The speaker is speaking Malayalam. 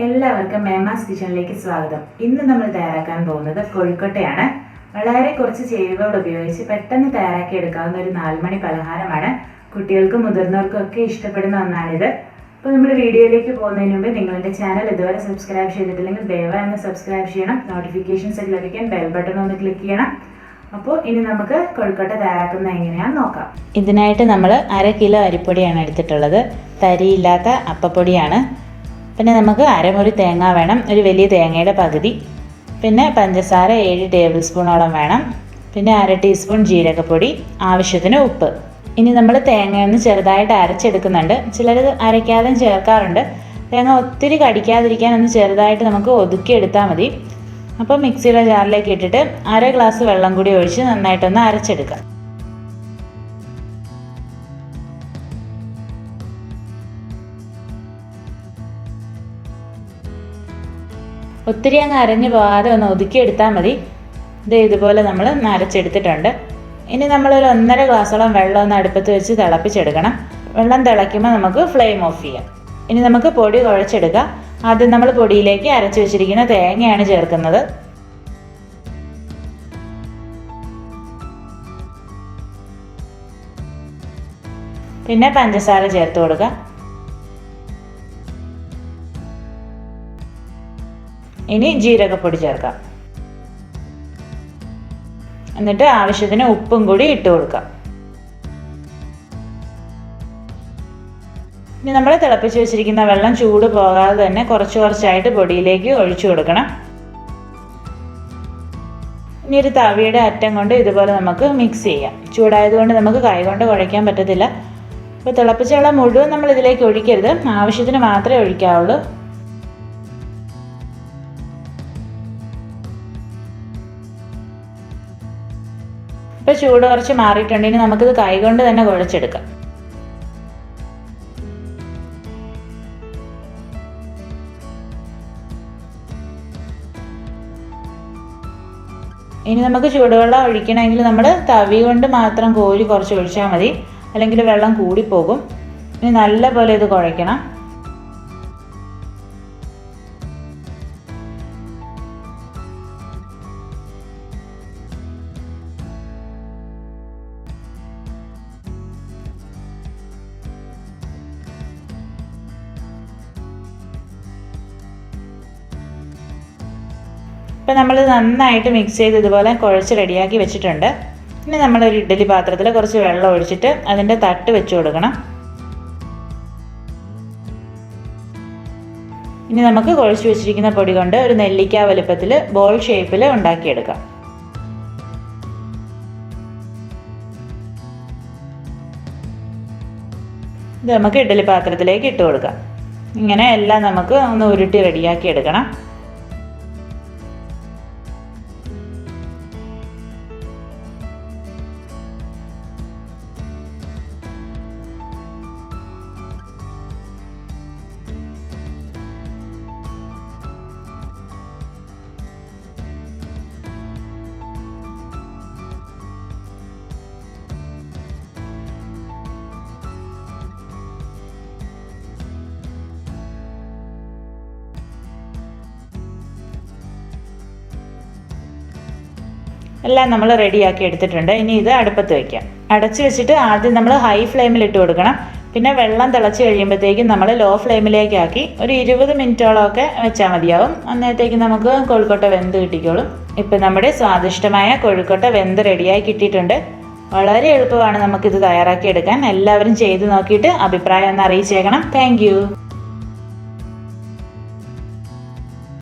എല്ലാവർക്കും മേമാസ് കിച്ചണിലേക്ക് സ്വാഗതം. ഇന്ന് നമ്മൾ തയ്യാറാക്കാൻ പോകുന്നത് കോഴിക്കോട്ടയാണ്. വളരെ കുറച്ച് ചേരുവകൾ ഉപയോഗിച്ച് പെട്ടെന്ന് തയ്യാറാക്കി എടുക്കാവുന്ന ഒരു 4 മണി പലഹാരമാണ്. കുട്ടികൾക്കും മുതിർന്നവർക്കും ഒക്കെ ഇഷ്ടപ്പെടുന്ന ഒന്നാണിത്. അപ്പോൾ നമ്മൾ വീഡിയോയിലേക്ക് പോകുന്നതിന് മുമ്പ് നിങ്ങളുടെ ചാനൽ ഇതുവരെ സബ്സ്ക്രൈബ് ചെയ്തിട്ടില്ലെങ്കിൽ ദയവായി ഒന്ന് സബ്സ്ക്രൈബ് ചെയ്യണം. നോട്ടിഫിക്കേഷൻസ് ഒക്കെ ലഭിക്കാൻ ബെൽ ബട്ടൺ ഒന്ന് ക്ലിക്ക് ചെയ്യണം. അപ്പോൾ ഇനി നമുക്ക് കോഴിക്കോട്ട തയ്യാറാക്കുന്നത് എങ്ങനെയാണെന്ന് നോക്കാം. ഇതിനായിട്ട് നമ്മൾ 1/2 കിലോ അരിപ്പൊടിയാണ് എടുത്തിട്ടുള്ളത്. തരിയില്ലാത്ത അപ്പപ്പൊടിയാണ്. പിന്നെ നമുക്ക് അരമുറി തേങ്ങ വേണം, ഒരു വലിയ തേങ്ങയുടെ പകുതി. പിന്നെ പഞ്ചസാര 7 ടേബിൾ സ്പൂണോളം വേണം. പിന്നെ 1/2 ടീസ്പൂൺ ജീരകപ്പൊടി, ആവശ്യത്തിന് ഉപ്പ്. ഇനി നമ്മൾ തേങ്ങയൊന്ന് ചെറുതായിട്ട് അരച്ചെടുക്കുന്നുണ്ട്. ചിലർ അരയ്ക്കാതെ ചേർക്കാറുണ്ട്. തേങ്ങ ഒത്തിരി കടിക്കാതിരിക്കാൻ ഒന്ന് ചെറുതായിട്ട് നമുക്ക് ഒതുക്കിയെടുത്താൽ മതി. അപ്പോൾ മിക്സിയുടെ ജാറിലേക്ക് ഇട്ടിട്ട് 1/2 ഗ്ലാസ് വെള്ളം കൂടി ഒഴിച്ച് നന്നായിട്ടൊന്ന് അരച്ചെടുക്കാം. ഒത്തിരി അങ്ങ് അരഞ്ഞു പോകാതെ ഒന്ന് ഒതുക്കിയെടുത്താൽ മതി. ഇതുപോലെ നമ്മൾ അരച്ചെടുത്തിട്ടുണ്ട്. ഇനി നമ്മളൊരു 1.5 ഗ്ലാസോളം വെള്ളം ഒന്ന് അടുപ്പത്ത് വെച്ച് തിളപ്പിച്ചെടുക്കണം. വെള്ളം തിളയ്ക്കുമ്പോൾ നമുക്ക് ഫ്ലെയിം ഓഫ് ചെയ്യാം. ഇനി നമുക്ക് പൊടി കുഴച്ചെടുക്കാം. ആദ്യം നമ്മൾ പൊടിയിലേക്ക് അരച്ച് വെച്ചിരിക്കുന്ന തേങ്ങയാണ് ചേർക്കുന്നത്. പിന്നെ പഞ്ചസാര ചേർത്ത് കൊടുക്കുക. ഇനി ജീരകപ്പൊടി ചേർക്കാം. എന്നിട്ട് ആവശ്യത്തിന് ഉപ്പും കൂടി ഇട്ട് കൊടുക്കാം. ഇനി നമ്മൾ തിളപ്പിച്ച് വെച്ചിരിക്കുന്ന വെള്ളം ചൂട് പോകാതെ തന്നെ കുറച്ചായിട്ട് പൊടിയിലേക്ക് ഒഴിച്ചു കൊടുക്കണം. ഇനി ഒരു തവിയുടെ അറ്റം കൊണ്ട് ഇതുപോലെ നമുക്ക് മിക്സ് ചെയ്യാം. ചൂടായതുകൊണ്ട് നമുക്ക് കൈകൊണ്ട് കുഴയ്ക്കാൻ പറ്റത്തില്ല. അപ്പോൾ തിളപ്പിച്ച വെള്ളം മുഴുവൻ നമ്മൾ ഇതിലേക്ക് ഒഴിക്കരുത്, ആവശ്യത്തിന് മാത്രമേ ഒഴിക്കാവുള്ളൂ. ഇപ്പോൾ ചൂട് കുറച്ച് മാറിയിട്ടുണ്ടെങ്കിൽ നമുക്കിത് കൈകൊണ്ട് തന്നെ കുഴച്ചെടുക്കാം. ഇനി നമുക്ക് ചൂടുവെള്ളം ഒഴിക്കണമെങ്കിൽ നമ്മൾ തവി കൊണ്ട് മാത്രം കോരി കുറച്ച് ഒഴിച്ചാൽ മതി, അല്ലെങ്കിൽ വെള്ളം കൂടിപ്പോകും. ഇനി നല്ലപോലെ ഇത് കുഴയ്ക്കണം. ഇപ്പം നമ്മൾ നന്നായിട്ട് മിക്സ് ചെയ്ത് ഇതുപോലെ കുഴച്ച് റെഡിയാക്കി വെച്ചിട്ടുണ്ട്. ഇനി നമ്മളൊരു ഇഡ്ഡലി പാത്രത്തിൽ കുറച്ച് വെള്ളം ഒഴിച്ചിട്ട് അതിൻ്റെ തട്ട് വെച്ച് കൊടുക്കണം. ഇനി നമുക്ക് കുഴച്ച് വെച്ചിരിക്കുന്ന പൊടി കൊണ്ട് ഒരു നെല്ലിക്ക വലുപ്പത്തിൽ ബോൾ ഷേപ്പിൽ ഉണ്ടാക്കിയെടുക്കാം. ഇത് നമുക്ക് ഇഡ്ഡലി പാത്രത്തിലേക്ക് ഇട്ട് കൊടുക്കാം. ഇങ്ങനെ എല്ലാം നമുക്ക് ഒന്ന് ഉരുട്ടി റെഡിയാക്കി എടുക്കണം. എല്ലാം നമ്മൾ റെഡിയാക്കി എടുത്തിട്ടുണ്ട്. ഇനി ഇത് അടുപ്പത്ത് വയ്ക്കാം. അടച്ച് വെച്ചിട്ട് ആദ്യം നമ്മൾ ഹൈ ഫ്ലെയിമിൽ ഇട്ട് കൊടുക്കണം. പിന്നെ വെള്ളം തിളച്ച് കഴിയുമ്പോഴത്തേക്കും നമ്മൾ ലോ ഫ്ലെയിമിലേക്കാക്കി ഒരു 20 മിനിറ്റോളമൊക്കെ വെച്ചാൽ മതിയാവും. അന്നേരത്തേക്ക് നമുക്ക് കോഴിക്കോട്ട വെന്ത് കിട്ടിക്കോളും. ഇപ്പം നമ്മുടെ സ്വാദിഷ്ടമായ കോഴിക്കോട്ട വെന്ത് റെഡിയായി കിട്ടിയിട്ടുണ്ട്. വളരെ എളുപ്പമാണ് നമുക്കിത് തയ്യാറാക്കി എടുക്കാൻ. എല്ലാവരും ചെയ്ത് നോക്കിയിട്ട് അഭിപ്രായം ഒന്ന് അറിയിച്ചേക്കണം. താങ്ക്